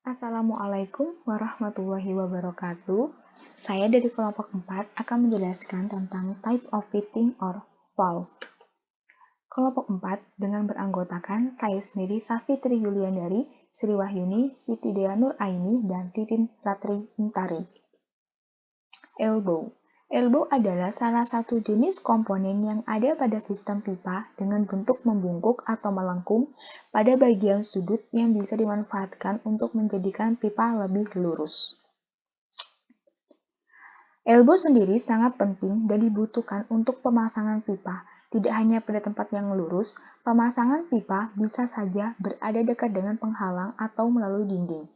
Assalamualaikum warahmatullahi wabarakatuh. Saya dari kelompok 4 akan menjelaskan tentang type of fitting or valve. Kelompok 4 dengan beranggotakan saya sendiri Safitri Yuliandari, Sri Wahyuni, Siti Dea Nur Aini, dan Titin Ratri Intari. Elbow. Elbow adalah salah satu jenis komponen yang ada pada sistem pipa dengan bentuk membungkuk atau melengkung pada bagian sudut yang bisa dimanfaatkan untuk menjadikan pipa lebih lurus. Elbow sendiri sangat penting dan dibutuhkan untuk pemasangan pipa. Tidak hanya pada tempat yang lurus, pemasangan pipa bisa saja berada dekat dengan penghalang atau melalui dinding.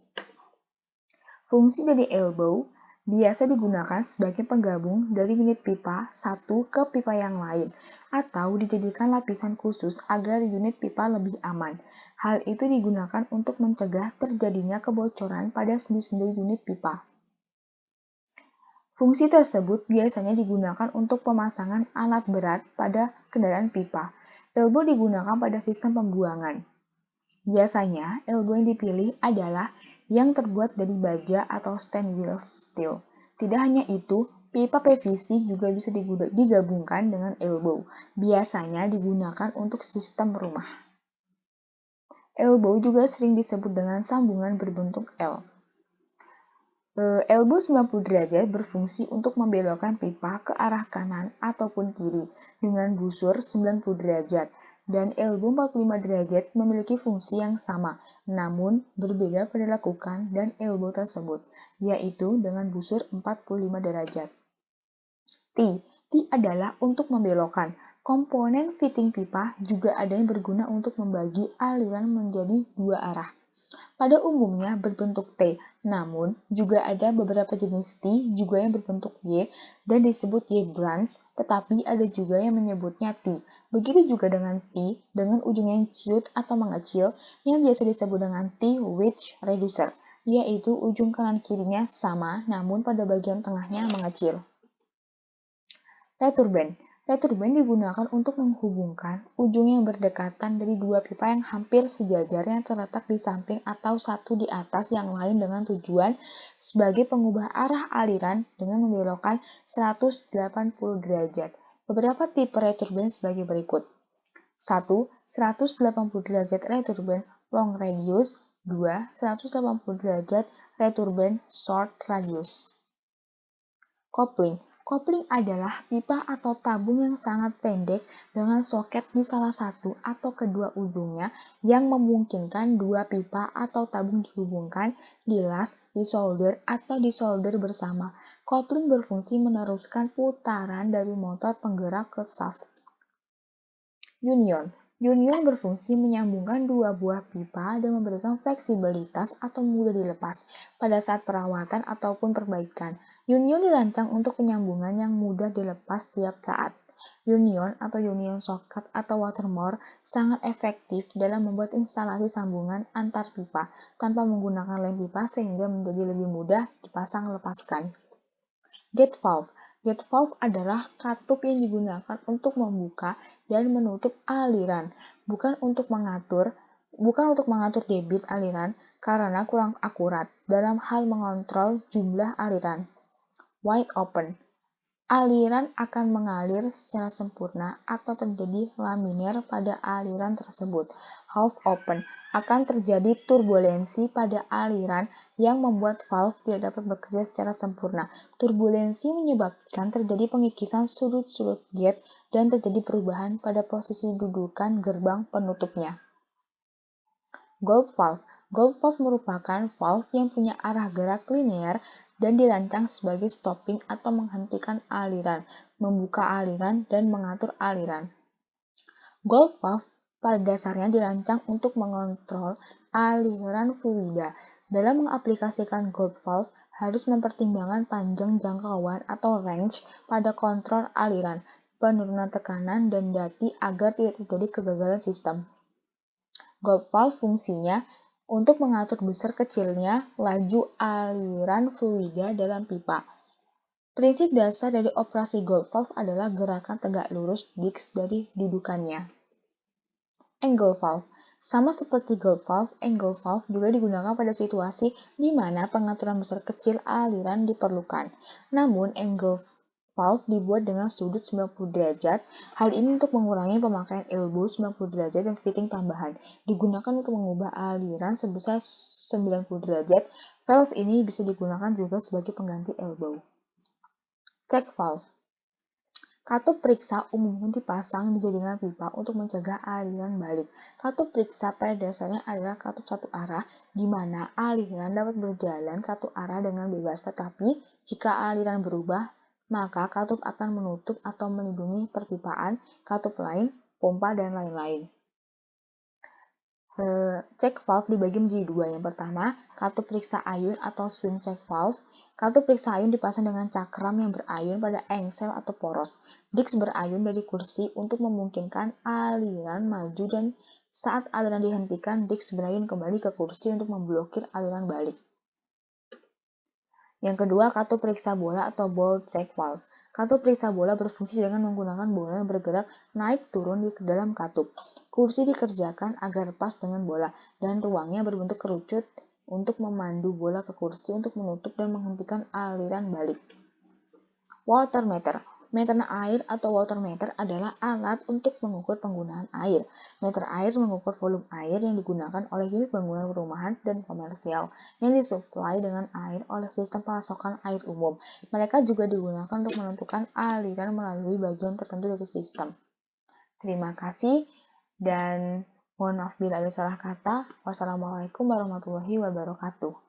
Fungsi dari elbow biasa digunakan sebagai penggabung dari unit pipa satu ke pipa yang lain, atau dijadikan lapisan khusus agar unit pipa lebih aman. Hal itu digunakan untuk mencegah terjadinya kebocoran pada sendi-sendi unit pipa. Fungsi tersebut biasanya digunakan untuk pemasangan alat berat pada kendaraan pipa. Elbow digunakan pada sistem pembuangan. Biasanya, elbow yang dipilih adalah yang terbuat dari baja atau stainless steel. Tidak hanya itu, pipa PVC juga bisa digabungkan dengan elbow. Biasanya digunakan untuk sistem rumah. Elbow juga sering disebut dengan sambungan berbentuk L. Elbow 90 derajat berfungsi untuk membelokkan pipa ke arah kanan ataupun kiri dengan busur 90 derajat. Dan elbow 45 derajat memiliki fungsi yang sama, namun berbeda pada lekukan dan elbow tersebut, yaitu dengan busur 45 derajat. T adalah untuk membelokkan. Komponen fitting pipa juga ada yang berguna untuk membagi aliran menjadi dua arah. Pada umumnya berbentuk T, namun juga ada beberapa jenis T juga yang berbentuk Y dan disebut Y-branch, tetapi ada juga yang menyebutnya T. Begitu juga dengan T dengan ujung yang ciut atau mengecil yang biasa disebut dengan T-wedge reducer, yaitu ujung kanan kirinya sama namun pada bagian tengahnya mengecil. Returban. Returban digunakan untuk menghubungkan ujung yang berdekatan dari dua pipa yang hampir sejajar yang terletak di samping atau satu di atas yang lain dengan tujuan sebagai pengubah arah aliran dengan membelokkan 180 derajat. Beberapa tipe returban sebagai berikut. 1. 180 derajat returban long radius. 2. 180 derajat returban short radius. Kopling. Kopling adalah pipa atau tabung yang sangat pendek dengan soket di salah satu atau kedua ujungnya yang memungkinkan dua pipa atau tabung dihubungkan, dilas, disolder, atau disolder bersama. Kopling berfungsi meneruskan putaran dari motor penggerak ke shaft. Union. Union berfungsi menyambungkan dua buah pipa dan memberikan fleksibilitas atau mudah dilepas pada saat perawatan ataupun perbaikan. Union dirancang untuk penyambungan yang mudah dilepas tiap saat. Union atau union socket atau watermore sangat efektif dalam membuat instalasi sambungan antar pipa tanpa menggunakan lem pipa sehingga menjadi lebih mudah dipasang-lepaskan. Gate valve. Gate valve adalah katup yang digunakan untuk membuka dan menutup aliran, bukan untuk mengatur debit aliran karena kurang akurat dalam hal mengontrol jumlah aliran. Wide open. Aliran akan mengalir secara sempurna atau terjadi laminar pada aliran tersebut. Half open. Akan terjadi turbulensi pada aliran yang membuat valve tidak dapat bekerja secara sempurna. Turbulensi menyebabkan terjadi pengikisan sudut-sudut gate dan terjadi perubahan pada posisi dudukan gerbang penutupnya. Gulp valve. Gulp valve merupakan valve yang punya arah gerak linear dan dirancang sebagai stopping atau menghentikan aliran, membuka aliran, dan mengatur aliran. Gulp valve pada dasarnya dirancang untuk mengontrol aliran fluida. Dalam mengaplikasikan gulp valve, harus mempertimbangkan panjang jangkauan atau range pada kontrol aliran, penurunan tekanan, dan dati agar tidak terjadi kegagalan sistem. Gulp valve fungsinya untuk mengatur besar kecilnya laju aliran fluida dalam pipa. Prinsip dasar dari operasi gulp valve adalah gerakan tegak lurus disk dari dudukannya. Angle valve. Sama seperti gold valve, angle valve juga digunakan pada situasi di mana pengaturan besar kecil aliran diperlukan. Namun, angle valve dibuat dengan sudut 90 derajat. Hal ini untuk mengurangi pemakaian elbow 90 derajat dan fitting tambahan. Digunakan untuk mengubah aliran sebesar 90 derajat. Valve ini bisa digunakan juga sebagai pengganti elbow. Check valve. Katup periksa umumnya dipasang di jaringan pipa untuk mencegah aliran balik. Katup periksa pada dasarnya adalah katup satu arah, di mana aliran dapat berjalan satu arah dengan bebas. Tetapi, jika aliran berubah, maka katup akan menutup atau melindungi perpipaan, katup lain, pompa, dan lain-lain. Check valve dibagi menjadi dua. Yang pertama, katup periksa ayun atau swing check valve. Katup periksa ayun dipasang dengan cakram yang berayun pada engsel atau poros. Disk berayun dari kursi untuk memungkinkan aliran maju dan saat aliran dihentikan, disk berayun kembali ke kursi untuk memblokir aliran balik. Yang kedua, katup periksa bola atau ball check valve. Katup periksa bola berfungsi dengan menggunakan bola yang bergerak naik turun di dalam katup. Kursi dikerjakan agar pas dengan bola, dan ruangnya berbentuk kerucut untuk memandu bola ke kursi untuk menutup dan menghentikan aliran balik. Water meter. Meter air atau water meter adalah alat untuk mengukur penggunaan air. Meter air mengukur volume air yang digunakan oleh unit bangunan perumahan dan komersial yang disuplai dengan air oleh sistem pasokan air umum. Mereka juga digunakan untuk menentukan aliran melalui bagian tertentu dari sistem. Terima kasih dan mohon maaf bila ada salah kata. Wassalamualaikum warahmatullahi wabarakatuh.